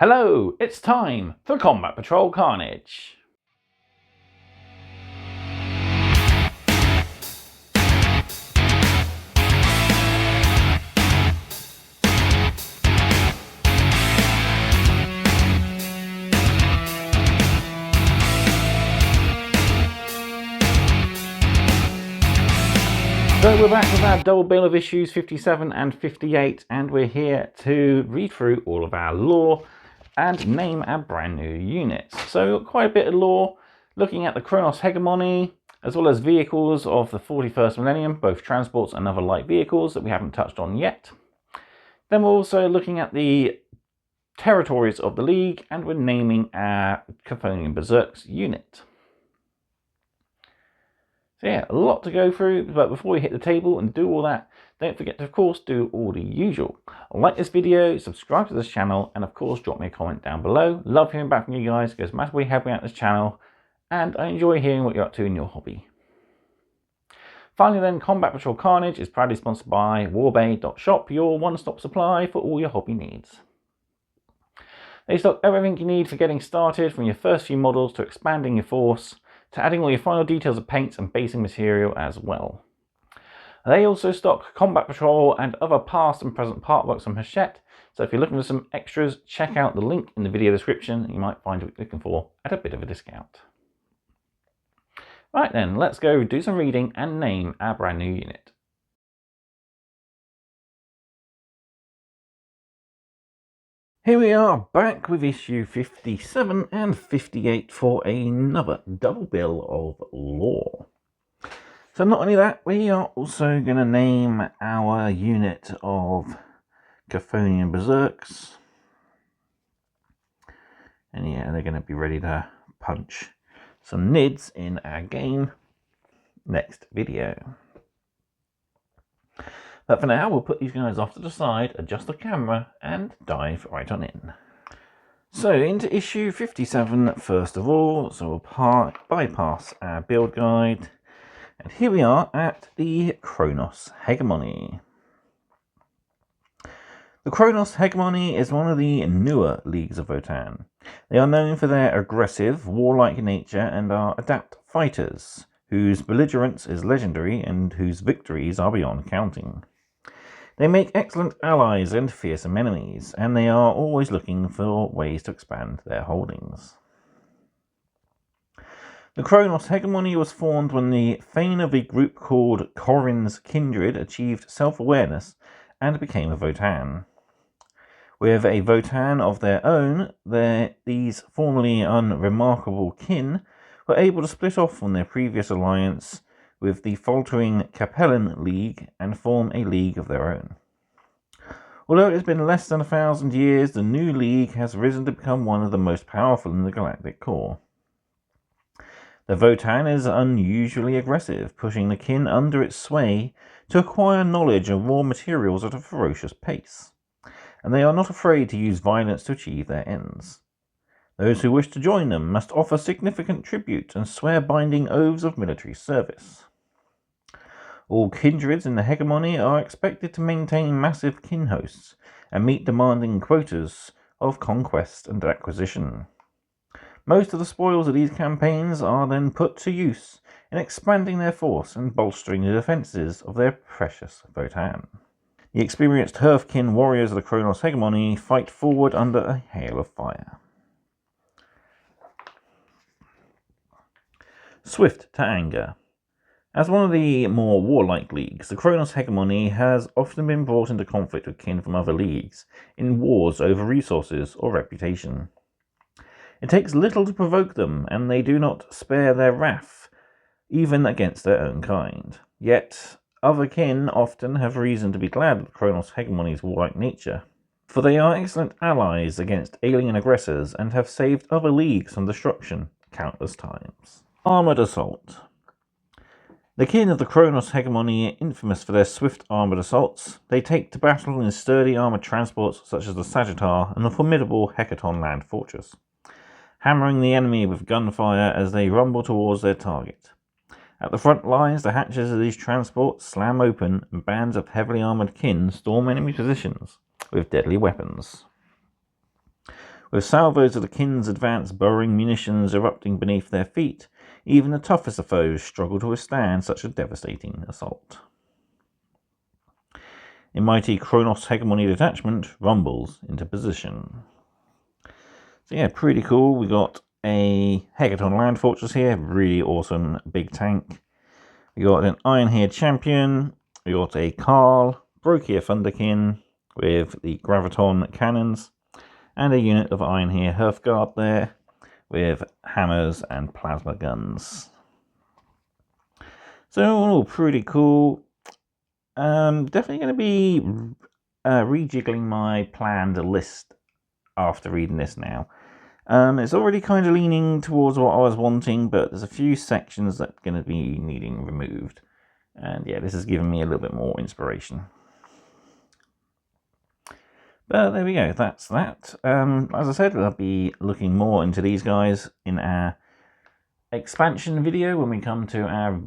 Hello, it's time for Combat Patrol Carnage. So we're back with our double bill of issues 57 and 58, and we're here to read through all of our lore and name our brand new units. So quite a bit of lore, looking at the Kronus Hegemony, as well as vehicles of the 41st Millennium, both transports and other light vehicles that we haven't touched on yet. Then we're also looking at the territories of the League, and we're naming our Cthonian Berzerks unit. So yeah, a lot to go through, but before we hit the table and do all that, don't forget to, of course, do all the usual. Like this video, subscribe to this channel, and of course, drop me a comment down below. Love hearing back from you guys, because massively helping out this channel, and I enjoy hearing what you're up to in your hobby. Finally then, Combat Patrol Carnage is proudly sponsored by warbay.shop, your one-stop supply for all your hobby needs. They stock everything you need for getting started, from your first few models to expanding your force, to adding all your final details of paints and basing material as well. They also stock Combat Patrol and other past and present partworks from Hachette, so if you're looking for some extras, check out the link in the video description. You might find what you're looking for at a bit of a discount. Right then, let's go do some reading and name our brand new unit. Here we are, back with issue 57 and 58 for another double bill of lore. So not only that, we are also going to name our unit of Cthonian Berzerks. And yeah, they're going to be ready to punch some nids in our game next video. But for now, we'll put these guys off to the side, adjust the camera, and dive right on in. So, into issue 57 first of all. So we'll bypass our build guide. And here we are at the Kronus Hegemony. The Kronus Hegemony is one of the newer leagues of Votann. They are known for their aggressive, warlike nature and are adept fighters, whose belligerence is legendary and whose victories are beyond counting. They make excellent allies and fearsome enemies, and they are always looking for ways to expand their holdings. The Kronus Hegemony was formed when the Thane of a group called Corin's Kindred achieved self-awareness and became a Votann. With a Votann of their own, these formerly unremarkable kin were able to split off from their previous alliance with the faltering Capellan League and form a league of their own. Although it has been less than 1,000 years, the new league has risen to become one of the most powerful in the galactic core. The Votann is unusually aggressive, pushing the kin under its sway to acquire knowledge of raw materials at a ferocious pace, and they are not afraid to use violence to achieve their ends. Those who wish to join them must offer significant tribute and swear binding oaths of military service. All kindreds in the Hegemony are expected to maintain massive kin hosts and meet demanding quotas of conquest and acquisition. Most of the spoils of these campaigns are then put to use in expanding their force and bolstering the defences of their precious Votann. The experienced Hearthkin warriors of the Kronus Hegemony fight forward under a hail of fire. Swift to anger. As one of the more warlike leagues, the Kronus Hegemony has often been brought into conflict with kin from other leagues in wars over resources or reputation. It takes little to provoke them, and they do not spare their wrath, even against their own kind. Yet, other kin often have reason to be glad of the Kronus Hegemony's warlike nature, for they are excellent allies against alien aggressors and have saved other leagues from destruction countless times. Armoured Assault. The kin of the Kronus Hegemony are infamous for their swift armoured assaults. They take to battle in sturdy armoured transports such as the Sagittar and the formidable Hachette land fortress, hammering the enemy with gunfire as they rumble towards their target. At the front lines, the hatches of these transports slam open and bands of heavily armoured kin storm enemy positions with deadly weapons. With salvos of the kin's advance burrowing munitions erupting beneath their feet, even the toughest of foes struggle to withstand such a devastating assault. A mighty Kronus Hegemony detachment rumbles into position. So yeah, pretty cool. We got a Hecaton Land Fortress here, really awesome big tank. We got an Ironhair Champion, we got a Karl, Brokier Thunderkin with the Graviton cannons, and a unit of Ironhair Hearthguard there with hammers and plasma guns. So, pretty cool. Definitely going to be rejiggling my planned list after reading this now. It's already kind of leaning towards what I was wanting, but there's a few sections that are going to be needing removed. And yeah, this has given me a little bit more inspiration. But there we go, that's that. As I said, I'll be looking more into these guys in our expansion video when we come to our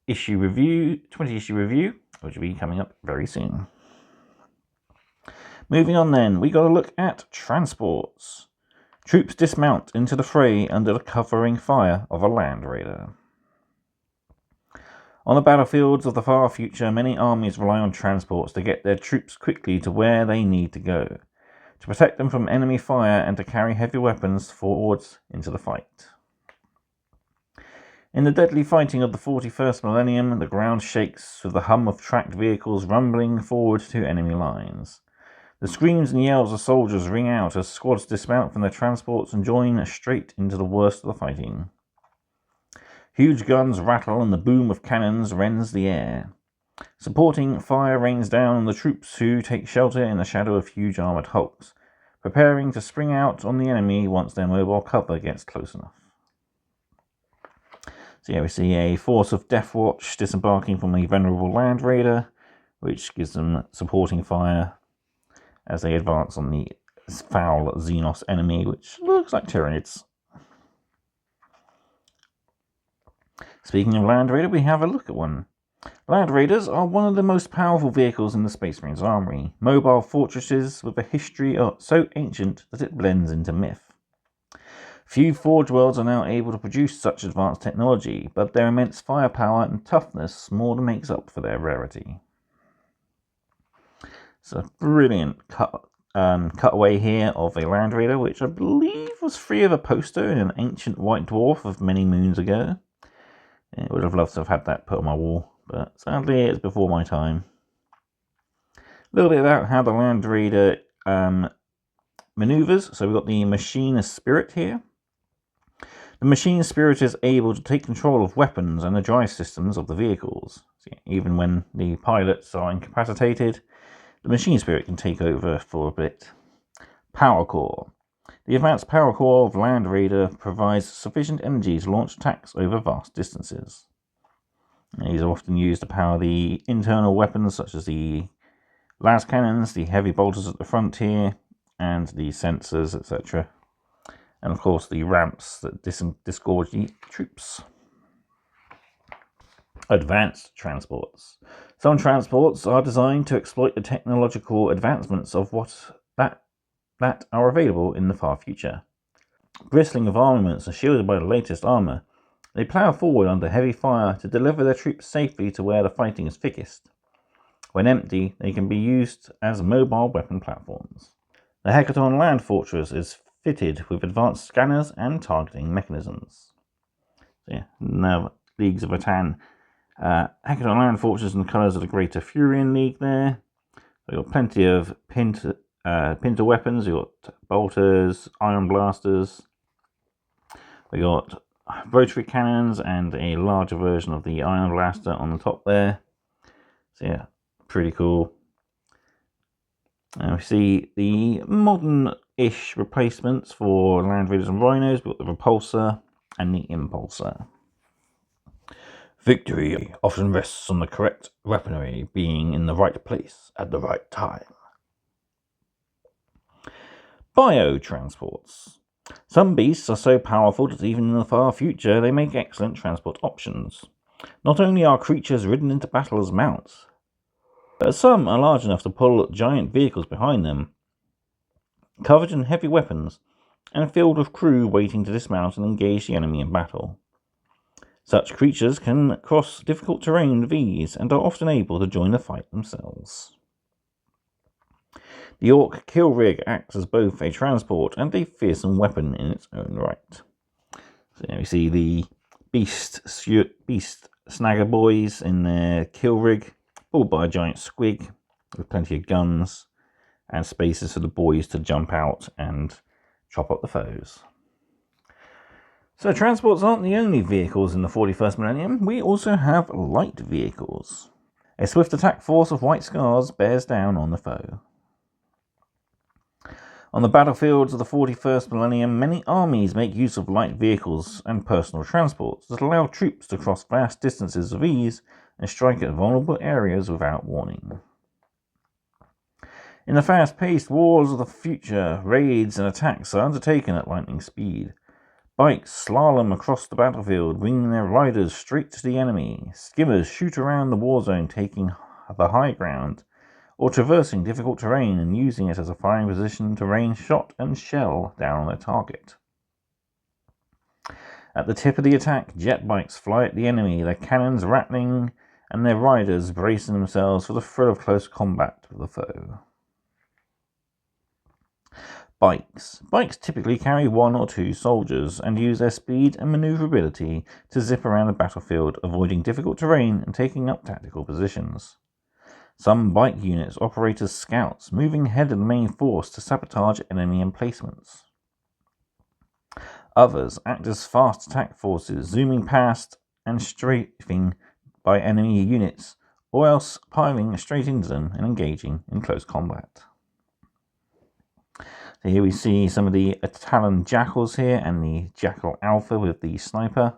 issue review, 20 issue review, which will be coming up very soon. Moving on then, we got to look at transports. Troops dismount into the fray under the covering fire of a land raider. On the battlefields of the far future, many armies rely on transports to get their troops quickly to where they need to go, to protect them from enemy fire and to carry heavy weapons forwards into the fight. In the deadly fighting of the 41st millennium, the ground shakes with the hum of tracked vehicles rumbling forward to enemy lines. The screams and yells of soldiers ring out as squads dismount from their transports and join straight into the worst of the fighting. Huge guns rattle and the boom of cannons rends the air. Supporting fire rains down on the troops who take shelter in the shadow of huge armoured hulks, preparing to spring out on the enemy once their mobile cover gets close enough. So yeah, we see a force of Deathwatch disembarking from a venerable land raider, which gives them supporting fire as they advance on the foul Xenos enemy, which looks like Tyranids. Speaking of Land Raider, we have a look at one. Land Raiders are one of the most powerful vehicles in the Space Marine's armory, mobile fortresses with a history so ancient that it blends into myth. Few Forge Worlds are now able to produce such advanced technology, but their immense firepower and toughness more than makes up for their rarity. It's a brilliant cutaway here of a Land Raider, which I believe was free of a poster in an ancient white dwarf of many moons ago. I would have loved to have had that put on my wall, but sadly it's before my time. A little bit about how the Land Raider maneuvers. So we've got the Machine Spirit here. The Machine Spirit is able to take control of weapons and the drive systems of the vehicles. So even when the pilots are incapacitated, the Machine Spirit can take over for a bit. Power Core. The advanced power core of Land Raider provides sufficient energy to launch attacks over vast distances. These are often used to power the internal weapons such as the las cannons, the heavy bolters at the front here, and the sensors, etc. And of course the ramps that disgorge the troops. Advanced transports. Some transports are designed to exploit the technological advancements of that are available in the far future. Bristling with armaments and shielded by the latest armour, they plough forward under heavy fire to deliver their troops safely to where the fighting is thickest. When empty, they can be used as mobile weapon platforms. The Hecaton Land Fortress is fitted with advanced scanners and targeting mechanisms. So yeah, now Leagues of Rattan. Hachette Land Fortress in the colours of the Greater Furian League there. We've got plenty of pinter weapons. We've got bolters, iron blasters. We got rotary cannons and a larger version of the iron blaster on the top there. So yeah, pretty cool. And we see the modern-ish replacements for Land Raiders and Rhinos. We've got the Repulsor and the Impulsor. Victory often rests on the correct weaponry being in the right place at the right time. Biotransports. Some beasts are so powerful that even in the far future they make excellent transport options. Not only are creatures ridden into battle as mounts, but some are large enough to pull giant vehicles behind them. Covered in heavy weapons, and a field of crew waiting to dismount and engage the enemy in battle. Such creatures can cross difficult terrain with ease and are often able to join the fight themselves. The Orc kill rig acts as both a transport and a fearsome weapon in its own right. So here we see the beast snagger boys in their kill rig, pulled by a giant squig with plenty of guns and spaces for the boys to jump out and chop up the foes. So transports aren't the only vehicles in the 41st millennium. We also have light vehicles. A swift attack force of white scars bears down on the foe. On the battlefields of the 41st millennium, many armies make use of light vehicles and personal transports that allow troops to cross vast distances with ease and strike at vulnerable areas without warning. In the fast-paced wars of the future, raids and attacks are undertaken at lightning speed. Bikes slalom across the battlefield, bringing their riders straight to the enemy. Skimmers shoot around the war zone, taking the high ground, or traversing difficult terrain and using it as a firing position to rain shot and shell down on their target. At the tip of the attack, jet bikes fly at the enemy, their cannons rattling and their riders bracing themselves for the thrill of close combat with the foe. Bikes typically carry 1 or 2 soldiers and use their speed and maneuverability to zip around the battlefield, avoiding difficult terrain and taking up tactical positions. Some bike units operate as scouts, moving ahead of the main force to sabotage enemy emplacements. Others act as fast attack forces, zooming past and strafing by enemy units, or else piling straight into them and engaging in close combat. So here we see some of the Talon Jackals here and the Jackal Alpha with the sniper.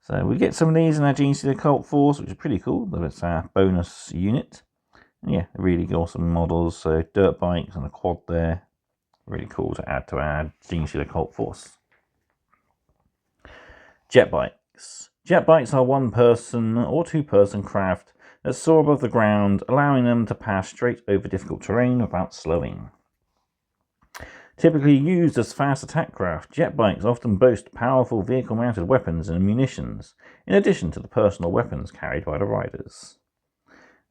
So we get some of these in our Gene Stealer Cult Force, which is pretty cool. That's our bonus unit. And yeah, really awesome models. So dirt bikes and a quad there. Really cool to add to our Gene Stealer Cult Force. Jet bikes. Jet bikes are 1-person or 2-person craft that soar above the ground, allowing them to pass straight over difficult terrain without slowing. Typically used as fast attack craft, jet bikes often boast powerful vehicle-mounted weapons and munitions, in addition to the personal weapons carried by the riders.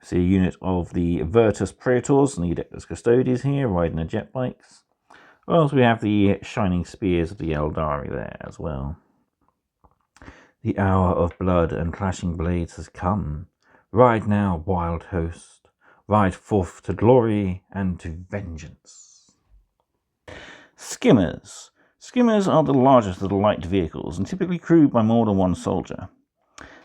See a unit of the Virtus Praetors and the Adeptus Custodes here, riding the jet bikes. Well, we have the shining spears of the Eldari there as well. The hour of blood and clashing blades has come. Ride now, wild host. Ride forth to glory and to vengeance. Skimmers. Skimmers are the largest of the light vehicles and typically crewed by more than 1 soldier.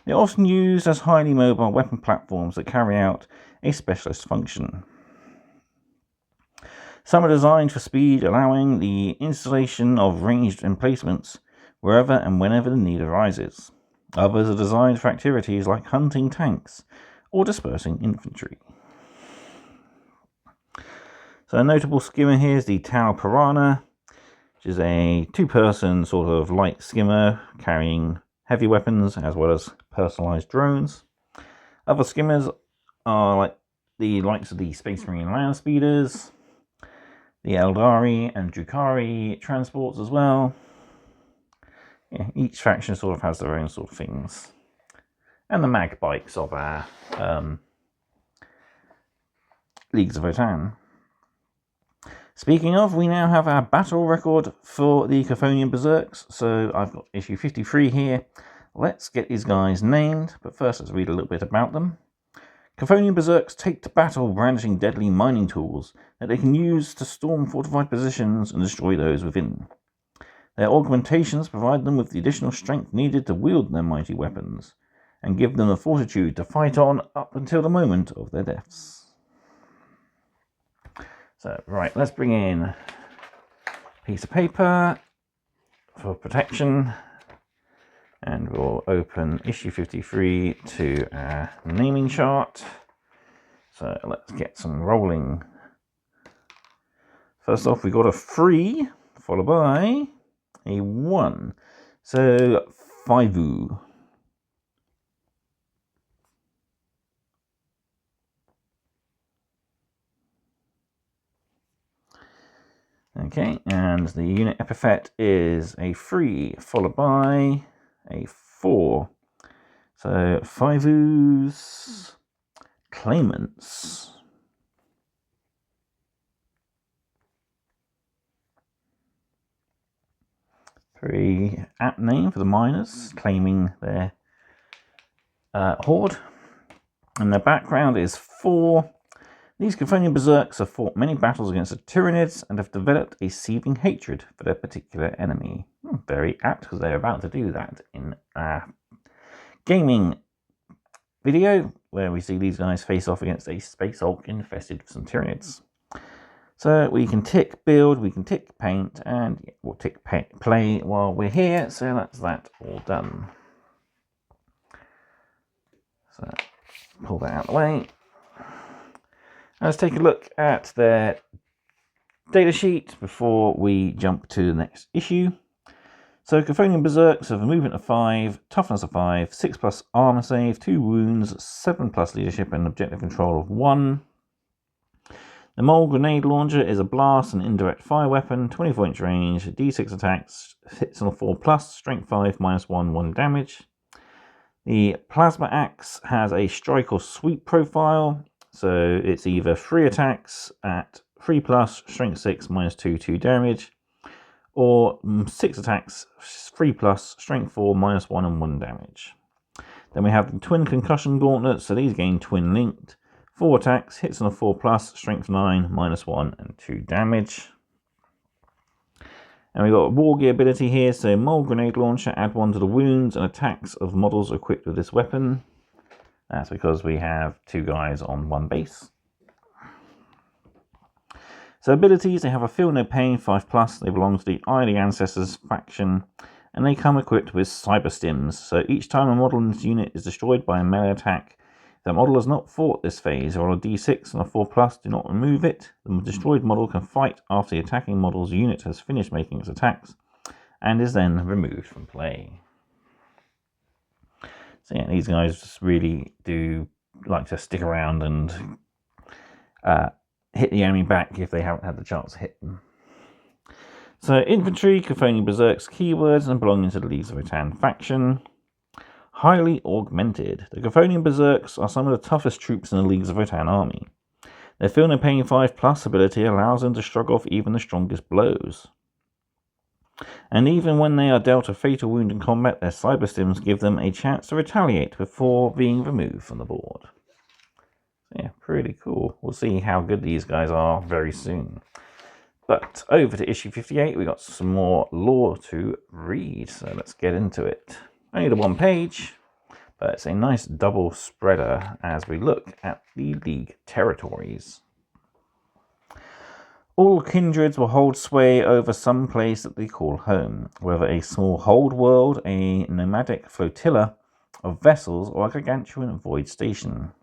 They are often used as highly mobile weapon platforms that carry out a specialist function. Some are designed for speed, allowing the installation of ranged emplacements wherever and whenever the need arises. Others are designed for activities like hunting tanks or dispersing infantry. So a notable skimmer here is the Tau Piranha, which is a 2-person sort of light skimmer carrying heavy weapons as well as personalized drones. Other skimmers are like the likes of the Space Marine land speeders, the Eldari and Drukhari transports as well. Yeah, each faction sort of has their own sort of things. And the mag bikes of our Leagues of Votann. Speaking of, we now have our battle record for the Cthonian Berzerks. So I've got issue 53 here. Let's get these guys named, but first let's read a little bit about them. Cthonian Berzerks take to battle brandishing deadly mining tools that they can use to storm fortified positions and destroy those within. Their augmentations provide them with the additional strength needed to wield their mighty weapons, and give them the fortitude to fight on up until the moment of their deaths. So, right, let's bring in a piece of paper for protection, and we'll open issue 53 to our naming chart. So let's get some rolling. First off, we got a 3 followed by a 1. So 5. Okay, and the unit epithet is a 3 followed by a 4. So 5 ooze claimants. Very apt name for the miners, claiming their horde. And their background is 4. These Cthonian Berzerks have fought many battles against the Tyranids and have developed a seething hatred for their particular enemy. Very apt, because they're about to do that in a gaming video where we see these guys face off against a Space Hulk infested with some Tyranids. So we can tick build, we can tick paint, and we'll tick play while we're here. So that's that all done. So pull that out of the way. Let's take a look at their data sheet before we jump to the next issue. So Cthonian Berzerks have a movement of 5, toughness of 5, 6+ armor save, 2 wounds, 7+ leadership and objective control of 1. The Mole Grenade Launcher is a blast and indirect fire weapon, 24-inch range, d6 attacks, hits on a 4+, strength 5, -1, 1 damage. The Plasma Axe has a strike or sweep profile, so it's either 3 attacks at 3+, strength 6, -2, 2 damage, or 6 attacks, 3+, strength 4, -1 and 1 damage. Then we have the Twin Concussion Gauntlet, so these gain twin linked. 4 attacks, hits on a 4+, strength 9, -1 and 2 damage. And we've got a War Gear ability here, so Mole Grenade Launcher, add 1 to the wounds and attacks of models equipped with this weapon. That's because we have 2 guys on 1 base. So abilities, they have a Feel No Pain 5+, they belong to the Eye of the Ancestors faction, and they come equipped with Cyber Stims. So each time a model in this unit is destroyed by a melee attack, the model has not fought this phase, or on a d6 and a 4+, do not remove it. The destroyed model can fight after the attacking model's unit has finished making its attacks, and is then removed from play. So yeah, these guys just really do like to stick around and hit the enemy back if they haven't had the chance to hit them. So infantry, Cthonian Berzerks keywords, and belonging to the Leagues of Votann faction. Highly augmented. The Cthonian Berzerks are some of the toughest troops in the Leagues of Votann army. Their Feel No Pain 5+ ability allows them to shrug off even the strongest blows. And even when they are dealt a fatal wound in combat, their Cyber Stims give them a chance to retaliate before being removed from the board. Yeah, pretty cool. We'll see how good these guys are very soon. But over to issue 58, we got some more lore to read, so let's get into it. Only the 1 page, but it's a nice double spreader as we look at the League territories. All kindreds will hold sway over some place that they call home, whether a small hold world, a nomadic flotilla of vessels, or a gargantuan void station.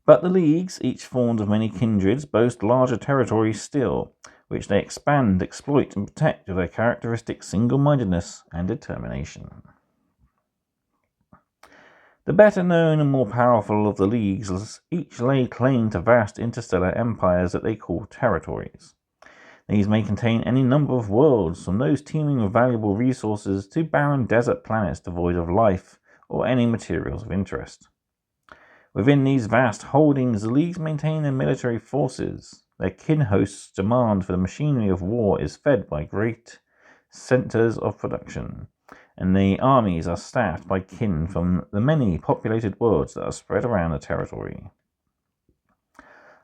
But the leagues, each formed of many kindreds, boast larger territories still, which they expand, exploit, and protect with their characteristic single-mindedness and determination. The better known and more powerful of the leagues each lay claim to vast interstellar empires that they call territories. These may contain any number of worlds, from those teeming with valuable resources to barren desert planets devoid of life or any materials of interest. Within these vast holdings, the leagues maintain their military forces. Their kin hosts' demand for the machinery of war is fed by great centers of production, and the armies are staffed by kin from the many populated worlds that are spread around the territory.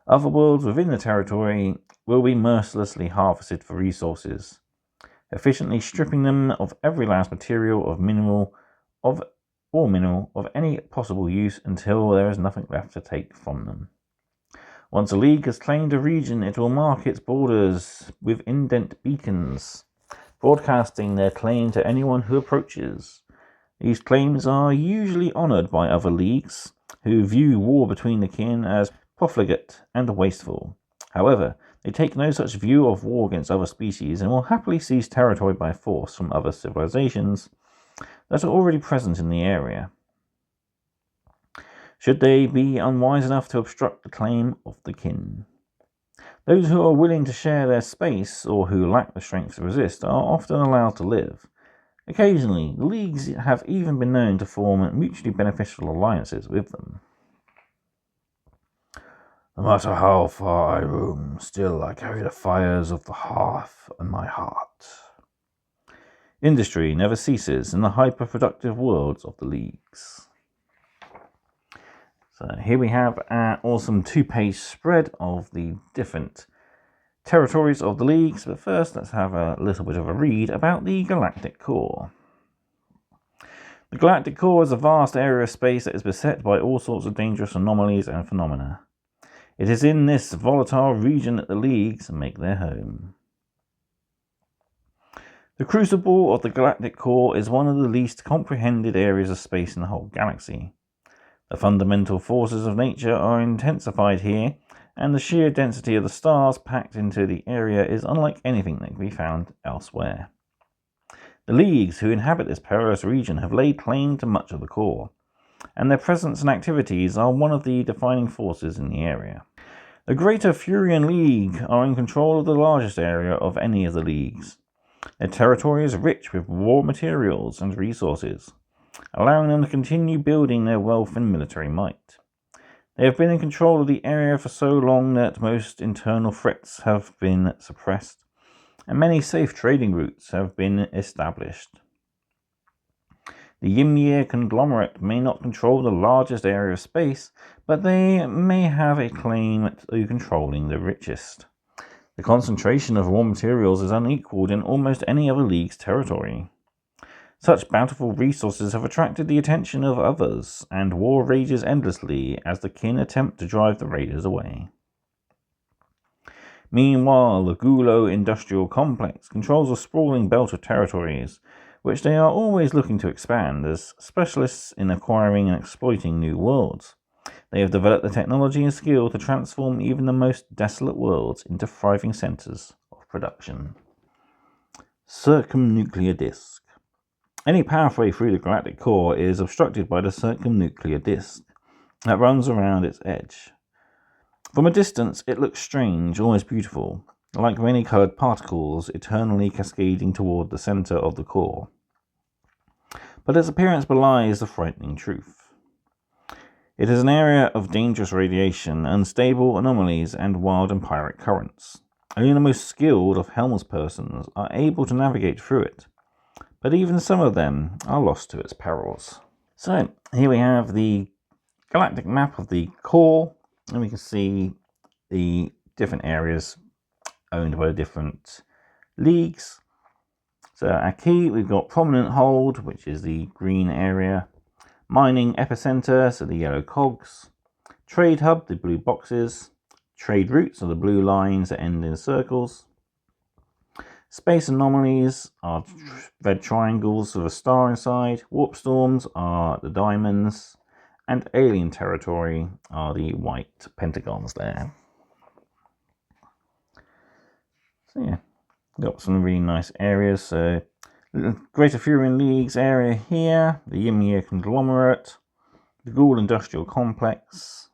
Other worlds within the territory will be mercilessly harvested for resources, efficiently stripping them of every last material of mineral of any possible use until there is nothing left to take from them. Once a league has claimed a region, it will mark its borders with indent beacons, broadcasting their claim to anyone who approaches. These claims are usually honoured by other leagues, who view war between the kin as profligate and wasteful. However, they take no such view of war against other species and will happily seize territory by force from other civilizations that are already present in the area, should they be unwise enough to obstruct the claim of the kin. Those who are willing to share their space, or who lack the strength to resist, are often allowed to live. Occasionally, the leagues have even been known to form mutually beneficial alliances with them. No matter how far I roam, still I carry the fires of the hearth in my heart. Industry never ceases in the hyper-productive worlds of the leagues. So here we have an awesome 2-page spread of the different territories of the leagues, but first let's have a little bit of a read about the Galactic Core. The Galactic Core is a vast area of space that is beset by all sorts of dangerous anomalies and phenomena. It is in this volatile region that the leagues make their home. The crucible of the Galactic Core is one of the least comprehended areas of space in the whole galaxy. The fundamental forces of nature are intensified here, and the sheer density of the stars packed into the area is unlike anything that can be found elsewhere. The leagues who inhabit this perilous region have laid claim to much of the core, and their presence and activities are one of the defining forces in the area. The Greater Furian League are in control of the largest area of any of the leagues. Their territory is rich with raw materials and resources, allowing them to continue building their wealth and military might. They have been in control of the area for so long that most internal threats have been suppressed, and many safe trading routes have been established. The Ymir conglomerate may not control the largest area of space, but they may have a claim to controlling the richest. The concentration of raw materials is unequaled in almost any other league's territory. Such bountiful resources have attracted the attention of others, and war rages endlessly as the kin attempt to drive the raiders away. Meanwhile, the Gulo industrial complex controls a sprawling belt of territories, which they are always looking to expand as specialists in acquiring and exploiting new worlds. They have developed the technology and skill to transform even the most desolate worlds into thriving centers of production. Circumnuclear disk. Any pathway through the galactic core is obstructed by the circumnuclear disk that runs around its edge. From a distance, it looks strange, almost beautiful, like many-coloured particles eternally cascading toward the centre of the core. But its appearance belies the frightening truth. It is an area of dangerous radiation, unstable anomalies, and wild and pirate currents. Only the most skilled of helmspersons are able to navigate through it, but even some of them are lost to its perils. So, here we have the galactic map of the core, and we can see the different areas owned by the different leagues. So our key, we've got Prominent Hold, which is the green area. Mining Epicenter, so the yellow cogs. Trade Hub, the blue boxes. Trade Routes are the blue lines that end in circles. Space Anomalies are red triangles with a star inside. Warp Storms are the diamonds. And Alien Territory are the white pentagons there. So yeah, got some really nice areas. So Greater Furian League's area here, the Ymir conglomerate, the Ghoul Industrial Complex,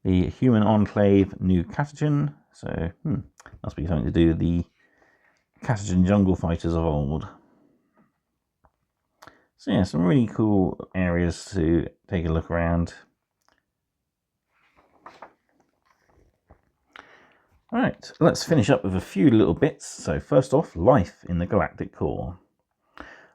the Human Enclave New Catagen. So must be something to do with the Catagen jungle fighters of old. So yeah, some really cool areas to take a look around. Right, let's finish up with a few little bits. So first off, life in the galactic core.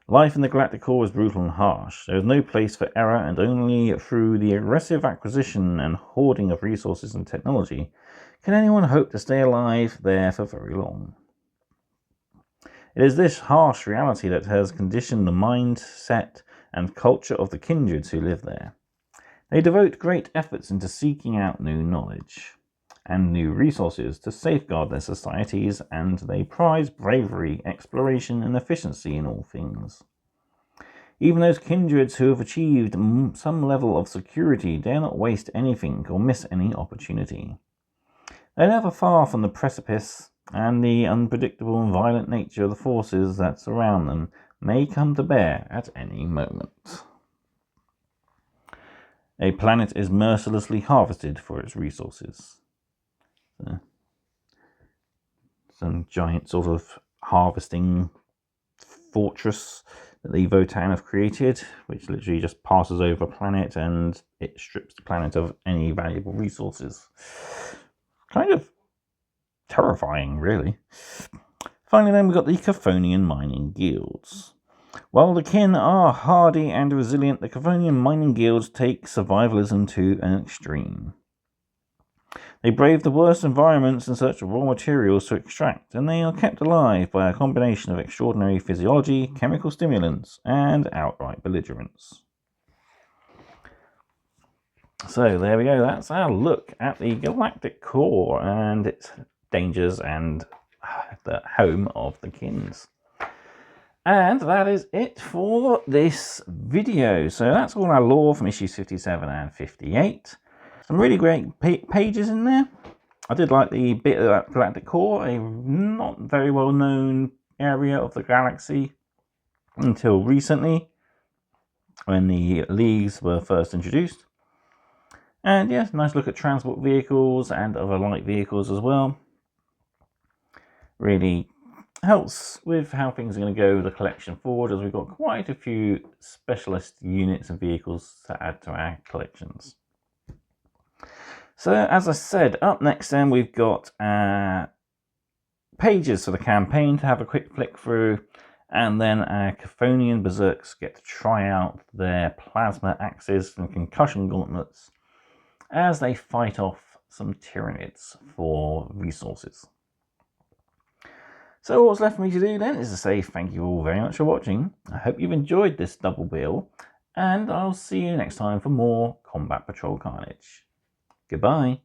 Life in the galactic core is brutal and harsh. There is no place for error, and only through the aggressive acquisition and hoarding of resources and technology can anyone hope to stay alive there for very long. It is this harsh reality that has conditioned the mindset and culture of the kindreds who live there. They devote great efforts into seeking out new knowledge and new resources to safeguard their societies, and they prize bravery, exploration, and efficiency in all things. Even those kindreds who have achieved some level of security dare not waste anything or miss any opportunity. They are never far from the precipice, and the unpredictable and violent nature of the forces that surround them may come to bear at any moment. A planet is mercilessly harvested for its resources. So, some giant sort of harvesting fortress that the Votan have created, which literally just passes over a planet and it strips the planet of any valuable resources. Kind of terrifying, really. Finally, then, we've got the Cthonian mining guilds. While the kin are hardy and resilient, the Cthonian mining guilds take survivalism to an extreme. They brave the worst environments in search of raw materials to extract, and they are kept alive by a combination of extraordinary physiology, chemical stimulants, and outright belligerence. So there we go, that's our look at the galactic core and its dangers and the home of the kins. And that is it for this video. So that's all our lore from issues 57 and 58. Some really great pages in there. I did like the bit of that galactic core, a not very well known area of the galaxy until recently, when the leagues were first introduced. And yes, nice look at transport vehicles and other light vehicles as well. Really helps with how things are going to go with the collection forward, as we've got quite a few specialist units and vehicles to add to our collections. So as I said, up next then we've got pages for the campaign to have a quick flick through, and then our Cthonian Berzerks get to try out their plasma axes and concussion gauntlets as they fight off some Tyranids for resources. So what's left for me to do then is to say thank you all very much for watching. I hope you've enjoyed this double bill, and I'll see you next time for more Combat Patrol Carnage. Goodbye.